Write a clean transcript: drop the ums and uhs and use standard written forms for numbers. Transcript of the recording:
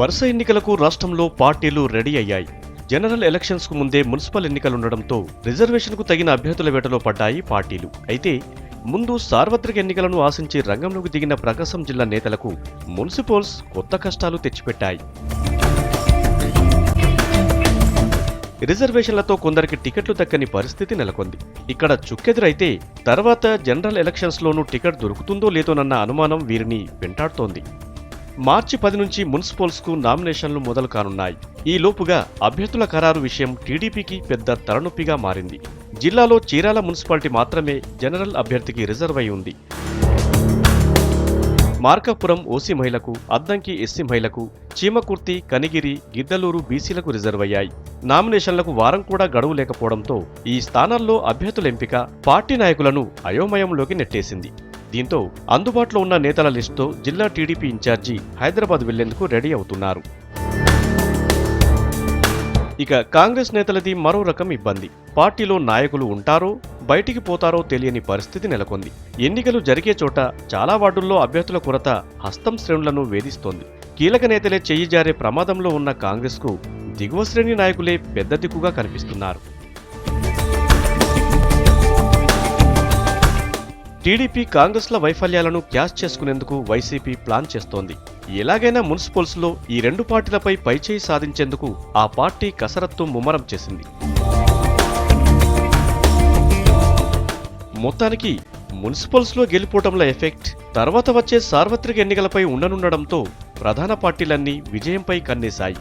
వరుస ఎన్నికలకు రాష్ట్రంలో పార్టీలు రెడీ అయ్యాయి. జనరల్ ఎలక్షన్స్ కు ముందే మున్సిపల్ ఎన్నికలుండడంతో రిజర్వేషన్కు తగిన అభ్యర్థుల వేటలో పడ్డాయి పార్టీలు. అయితే ముందు సార్వత్రిక ఎన్నికలను ఆశించి రంగంలోకి దిగిన ప్రకాశం జిల్లా నేతలకు మున్సిపల్స్ కొత్త కష్టాలు తెచ్చిపెట్టాయి. రిజర్వేషన్లతో కొందరికి టికెట్లు దక్కని పరిస్థితి నెలకొంది. ఇక్కడ చుక్కెదురైతే తర్వాత జనరల్ ఎలక్షన్స్లోనూ టికెట్ దొరుకుతుందో లేదోనన్న అనుమానం వీరిని వెంటాడుతోంది. మార్చి 10 నుంచి మున్సిపల్స్కు నామినేషన్లు మొదలు కానున్నాయి. ఈ లోపుగా అభ్యర్థుల ఖరారు విషయం టీడీపీకి పెద్ద తలనొప్పిగా మారింది. జిల్లాలో చీరాల మున్సిపాలిటీ మాత్రమే జనరల్ అభ్యర్థికి రిజర్వ్ అయి ఉంది. మార్కాపురం ఓసీ మహిళకు, అద్దంకి ఎస్సీ మహిళకు, చీమకుర్తి, కనిగిరి, గిద్దలూరు బీసీలకు రిజర్వ్ అయ్యాయి. నామినేషన్లకు వారం కూడా గడువు లేకపోవడంతో ఈ స్థానాల్లో అభ్యర్థుల ఎంపిక పార్టీ నాయకులను అయోమయంలోకి నెట్టేసింది. దీంతో అందుబాటులో ఉన్న నేతల లిస్టుతో జిల్లా టీడీపీ ఇన్ఛార్జి హైదరాబాద్ వెళ్లేందుకు రెడీ అవుతున్నారు. ఇక కాంగ్రెస్ నేతలది మరో రకం ఇబ్బంది. పార్టీలో నాయకులు ఉంటారో బయటికి పోతారో తెలియని పరిస్థితి నెలకొంది. ఎన్నికలు జరిగే చోట చాలా వార్డుల్లో అభ్యర్థుల కొరత హస్తం శ్రేణులను వేధిస్తోంది. కీలక నేతలే చెయ్యి జారే ప్రమాదంలో ఉన్న కాంగ్రెస్కు దిగువ శ్రేణి నాయకులే పెద్ద దిక్కుగా కనిపిస్తున్నారు. టీడీపీ కాంగ్రెస్ల వైఫల్యాలను క్యాష్ చేసుకునేందుకు వైసీపీ ప్లాన్ చేస్తోంది. ఎలాగైనా మున్సిపల్స్లో ఈ రెండు పార్టీలపై పైచేయి సాధించేందుకు ఆ పార్టీ కసరత్తు ముమ్మరం చేసింది. మొత్తానికి మున్సిపల్స్లో గెలుపోవటంల ఎఫెక్ట్ తర్వాత వచ్చే సార్వత్రిక ఎన్నికలపై ఉండనుండడంతో ప్రధాన పార్టీలన్నీ విజయంపై కన్నేశాయి.